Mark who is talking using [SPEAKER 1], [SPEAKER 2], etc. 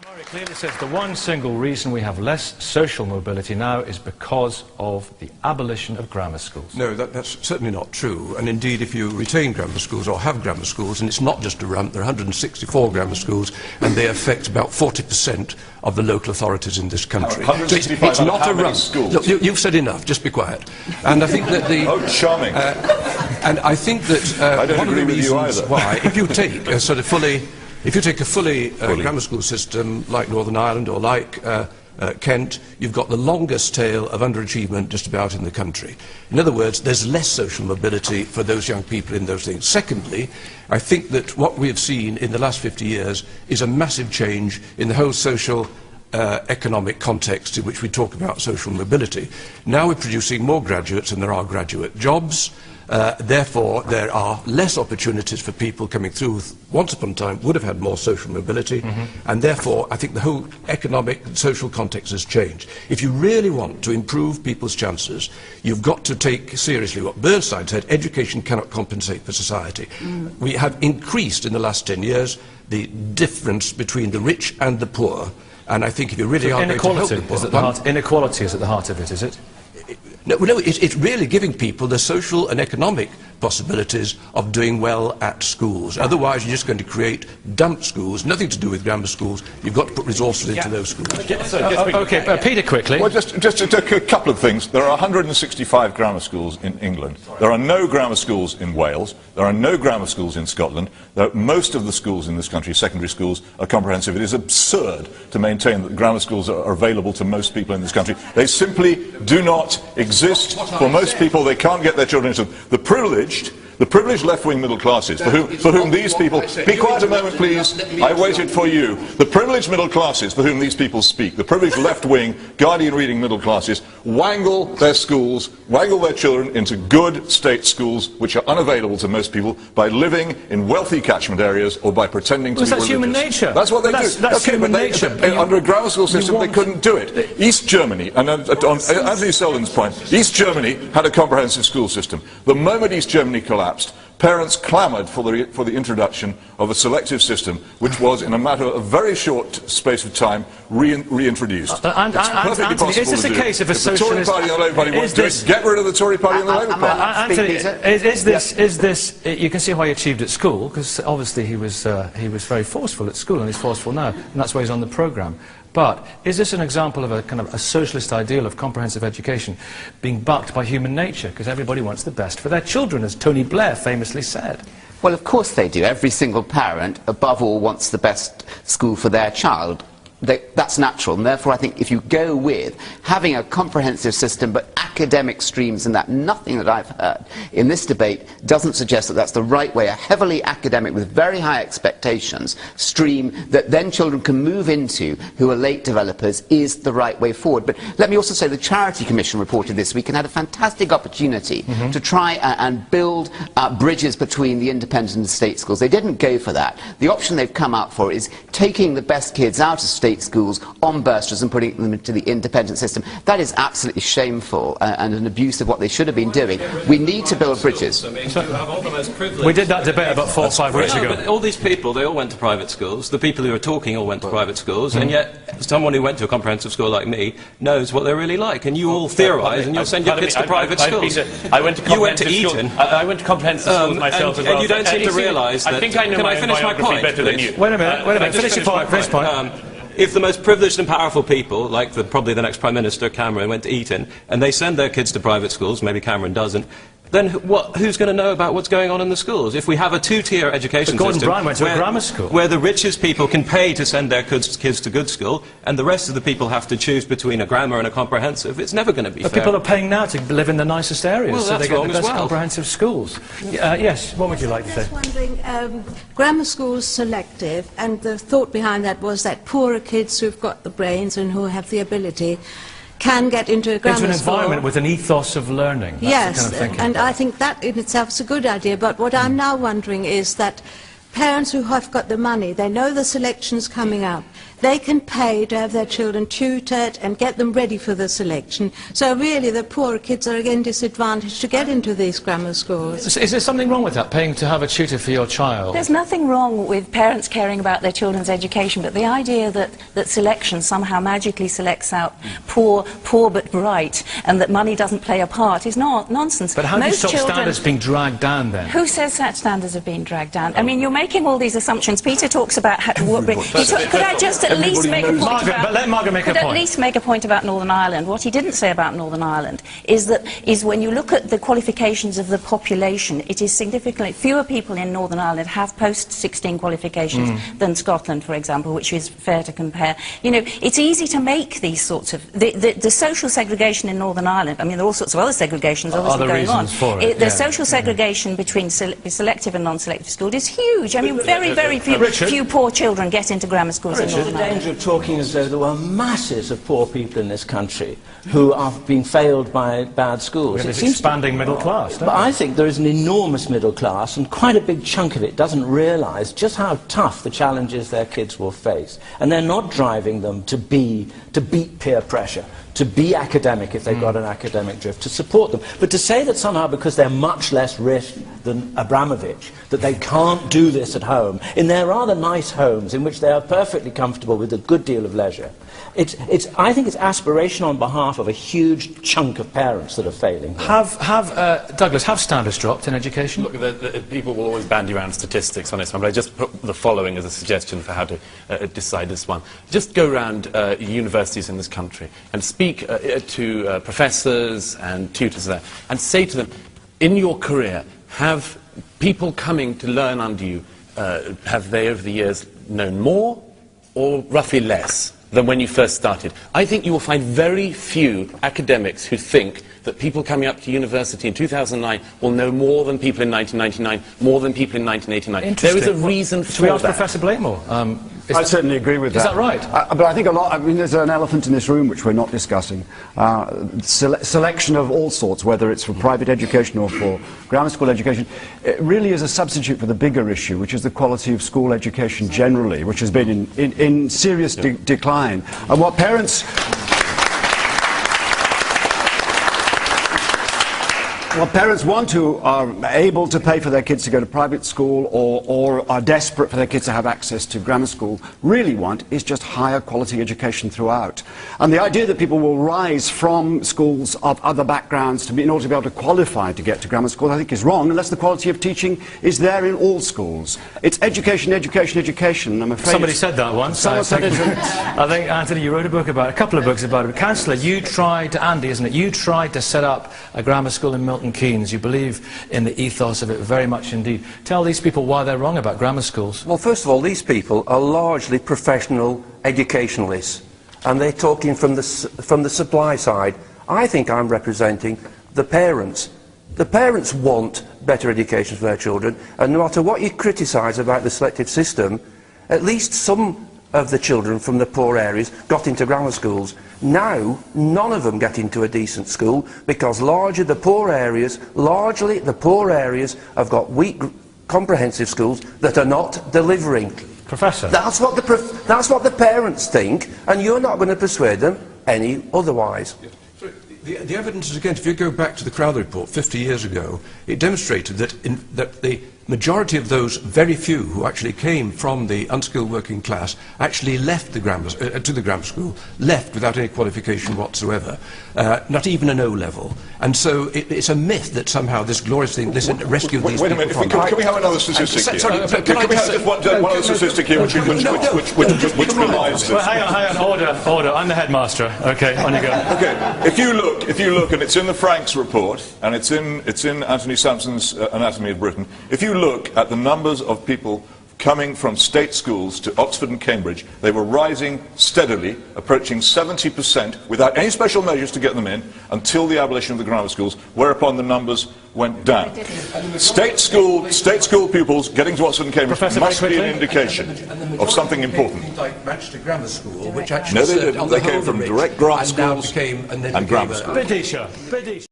[SPEAKER 1] It clearly says the one single reason we have less social mobility now is because of the abolition of grammar schools.
[SPEAKER 2] No, that's certainly not true. And indeed, if you retain grammar schools or have grammar schools, and it's not just a rump, there are 164 grammar schools, and they affect about 40% of the local authorities in this country.
[SPEAKER 3] 165
[SPEAKER 2] so it's not a rump.
[SPEAKER 3] schools?
[SPEAKER 2] Look, you've said enough. Just be quiet. And I think that the
[SPEAKER 3] oh, charming.
[SPEAKER 2] And I think that
[SPEAKER 3] I don't
[SPEAKER 2] one of the
[SPEAKER 3] agree with you
[SPEAKER 2] reasons
[SPEAKER 3] either.
[SPEAKER 2] why, if you take a sort of If you take a fully grammar school system like Northern Ireland or like Kent, you've got the longest tail of underachievement just about in the country. In other words, there's less social mobility for those young people in those things. Secondly, I think that what we have seen in the last 50 years is a massive change in the whole social economic context in which we talk about social mobility. Now we're producing more graduates than there are graduate jobs. Therefore, there are less opportunities for people coming through who once upon a time would have had more social mobility, and therefore I think the whole economic and social context has changed. If you really want to improve people's chances, you've got to take seriously what Bernstein said: education cannot compensate for society. We have increased in the last 10 years the difference between the rich and the poor, and I think if you really are going to help the poor...
[SPEAKER 1] Inequality is at the heart of it, is it?
[SPEAKER 2] No, it's really giving people the social and economic possibilities of doing well at schools. Otherwise, you're just going to create dump schools, nothing to do with grammar schools. You've got to put resources into those schools.
[SPEAKER 1] Peter, quickly.
[SPEAKER 3] Well, just a couple of things. There are 165 grammar schools in England. There are no grammar schools in Wales. There are no grammar schools in Scotland. Most of the schools in this country, secondary schools, are comprehensive. It is absurd to maintain that grammar schools are available to most people in this country. They simply do not exist for most people. They can't get their children into them. The privileged left-wing middle classes, for whom these people... Be quiet a moment, please. I waited for you. The privileged middle classes for whom these people speak, the privileged left-wing, Guardian-reading middle classes, wangle their schools, wangle their children into good state schools, which are unavailable to most people, by living in wealthy catchment areas or by pretending to be religious.
[SPEAKER 1] That's human nature.
[SPEAKER 3] That's what they do.
[SPEAKER 1] That's human nature.
[SPEAKER 3] Under a grammar school system, they couldn't do it. East Germany, and on Anthony Selden's point, East Germany had a comprehensive school system. The moment East Germany collapsed, parents clamoured for the introduction of a selective system, which was, in a matter of a very short space of time, reintroduced.
[SPEAKER 1] Anthony, is this a case of a socialist...
[SPEAKER 3] The Tory Party and the Labour Party want to do it, get rid of the Tory Party and the Labour Party.
[SPEAKER 1] Anthony, is this... You can see how he achieved at school, because obviously he was very forceful at school, and he's forceful now, and that's why he's on the programme. But is this an example of a kind of a socialist ideal of comprehensive education being bucked by human nature? Because everybody wants the best for their children, as Tony Blair famously said.
[SPEAKER 4] Well, of course they do. Every single parent, above all, wants the best school for their child. That's natural, and therefore I think if you go with having a comprehensive system but academic streams, and that nothing that I've heard in this debate doesn't suggest that that's the right way, a heavily academic with very high expectations stream that then children can move into who are late developers is the right way forward. But let me also say the Charity Commission reported this week and had a fantastic opportunity to try and build bridges between the independent and state schools. They didn't go for that. The option they've come out for is taking the best kids out of state schools on bursaries and putting them into the independent system. That is absolutely shameful and an abuse of what they should have been doing. We need to build bridges.
[SPEAKER 1] We did that debate about 4 or 5 weeks ago.
[SPEAKER 5] But all these people, they all went to private schools. The people who are talking all went to private schools, and yet someone who went to a comprehensive school like me knows what they're really like. And you all theorise, and you'll send your kids to private schools.
[SPEAKER 6] I went to
[SPEAKER 5] comprehensive Eton.
[SPEAKER 6] I went to comprehensive schools myself as well.
[SPEAKER 5] And you don't seem to realise that...
[SPEAKER 6] I think I know my biography better than you.
[SPEAKER 1] Wait a minute, finish your point.
[SPEAKER 5] If the most privileged and powerful people, like probably the next Prime Minister, Cameron, went to Eton, and they send their kids to private schools, maybe Cameron doesn't, then who's going to know about what's going on in the schools? If we have a two-tier education
[SPEAKER 1] Gordon
[SPEAKER 5] system
[SPEAKER 1] Brown went to a grammar school,
[SPEAKER 5] where the richest people can pay to send their kids to good school, and the rest of the people have to choose between a grammar and a comprehensive, it's never going to be fair.
[SPEAKER 1] But people are paying now to live in the nicest areas,
[SPEAKER 5] well,
[SPEAKER 1] so they get the best
[SPEAKER 5] well.
[SPEAKER 1] comprehensive schools. Yes, what would you like to say?
[SPEAKER 7] I'm just wondering, grammar schools selective, and the thought behind that was that poorer kids who've got the brains and who have the ability can get into a grammar school.
[SPEAKER 1] Into an environment with an ethos of learning. That's
[SPEAKER 7] yes,
[SPEAKER 1] the kind of thinking.
[SPEAKER 7] and I think that in itself is a good idea, but what I'm now wondering is that parents who have got the money, they know the selection's coming up, they can pay to have their children tutored and get them ready for the selection. So really the poorer kids are again disadvantaged to get into these grammar schools.
[SPEAKER 1] Is there something wrong with that, paying to have a tutor for your child?
[SPEAKER 8] There's nothing wrong with parents caring about their children's education, but the idea that selection somehow magically selects out poor but bright, and that money doesn't play a part is nonsense.
[SPEAKER 1] But how do you stop standards being dragged down then?
[SPEAKER 8] Who says that standards are being dragged down? I mean, you're making all these assumptions. Peter talks about could I just at least make a point about...
[SPEAKER 1] Let Margaret make a point.
[SPEAKER 8] At least make a point about Northern Ireland. What he didn't say about Northern Ireland is when you look at the qualifications of the population, it is significantly fewer people in Northern Ireland have post-16 qualifications than Scotland, for example, which is fair to compare. You know, it's easy to make these sorts of... The social segregation in Northern Ireland, I mean, there are all sorts of other segregations obviously going on. The social segregation between selective and non-selective schools is huge. I mean, very few poor children get into grammar schools in Northern Ireland.
[SPEAKER 9] The danger of talking as though there were masses of poor people in this country who are being failed by bad schools.
[SPEAKER 1] It's expanding middle class,
[SPEAKER 9] but I think there is an enormous middle class, and quite a big chunk of it doesn't realise just how tough the challenges their kids will face. And they're not driving them to beat peer pressure, to be academic if they've got an academic drift, to support them. But to say that somehow because they're much less rich than Abramovich, that they can't do this at home, in their rather nice homes in which they are perfectly comfortable with a good deal of leisure, I think it's aspiration on behalf of a huge chunk of parents that are failing.
[SPEAKER 1] Douglas, have standards dropped in education?
[SPEAKER 6] Look, people will always bandy around statistics on this one, but I just put the following as a suggestion for how to decide this one. Just go around universities in this country and speak to professors and tutors there and say to them, in your career, have people coming to learn under you, have they over the years known more or roughly less than when you first started? I think you will find very few academics who think that people coming up to university in 2009 will know more than people in 1999, more than people in 1989. There is a reason for that.
[SPEAKER 1] Should we ask Professor Blakemore?
[SPEAKER 10] I certainly agree with that.
[SPEAKER 1] Is that right?
[SPEAKER 10] But I think I mean, there's an elephant in this room which we're not discussing. Selection of all sorts, whether it's for private education or for grammar school education, it really is a substitute for the bigger issue, which is the quality of school education generally, which has been in serious decline. And what parents... What parents want to, are able to pay for their kids to go to private school or are desperate for their kids to have access to grammar school, really want is just higher quality education throughout. And the idea that people will rise from schools of other backgrounds in order to be able to qualify to get to grammar school, I think is wrong, unless the quality of teaching is there in all schools. It's education, education, education. I'm afraid
[SPEAKER 1] somebody said that once.
[SPEAKER 10] Someone said it.
[SPEAKER 1] I think, Anthony, you wrote a book about it, a couple of books about it. Councillor, you tried, Andy, isn't it? You tried to set up a grammar school in Milton Keynes. You believe in the ethos of it very much indeed. Tell these people why they're wrong about grammar schools.
[SPEAKER 11] Well, first of all, these people are largely professional educationalists, and they're talking from the supply side. I think I'm representing the parents. The parents want better education for their children, and no matter what you criticise about the selective system, at least some of the children from the poor areas got into grammar schools. Now, none of them get into a decent school because largely the poor areas have got weak comprehensive schools that are not delivering.
[SPEAKER 1] Professor?
[SPEAKER 11] That's what the parents think, and you're not going to persuade them any otherwise.
[SPEAKER 2] The evidence is, again, if you go back to the Crowther report 50 years ago, it demonstrated that the majority of those very few who actually came from the unskilled working class actually left the grammar school, left without any qualification whatsoever, not even an O-level. And so it's a myth that somehow this glorious thing, this rescued these people.
[SPEAKER 3] Wait a minute, can we have another statistic here? Can we have just one other statistic here which belies this?
[SPEAKER 1] Well, hang on, order. I'm the headmaster. Okay, on you go.
[SPEAKER 3] Okay, if you look, and it's in the Franks report, and it's in Anthony Sampson's Anatomy of Britain, if you look at the numbers of people coming from state schools to Oxford and Cambridge, they were rising steadily, approaching 70% without any special measures to get them in until the abolition of the grammar schools, whereupon the numbers went down. State school pupils getting to Oxford and Cambridge must be an indication of something important.
[SPEAKER 2] Like Manchester Grammar School, which actually
[SPEAKER 3] no, they didn't. They came from direct grant schools
[SPEAKER 2] and
[SPEAKER 3] grammar schools.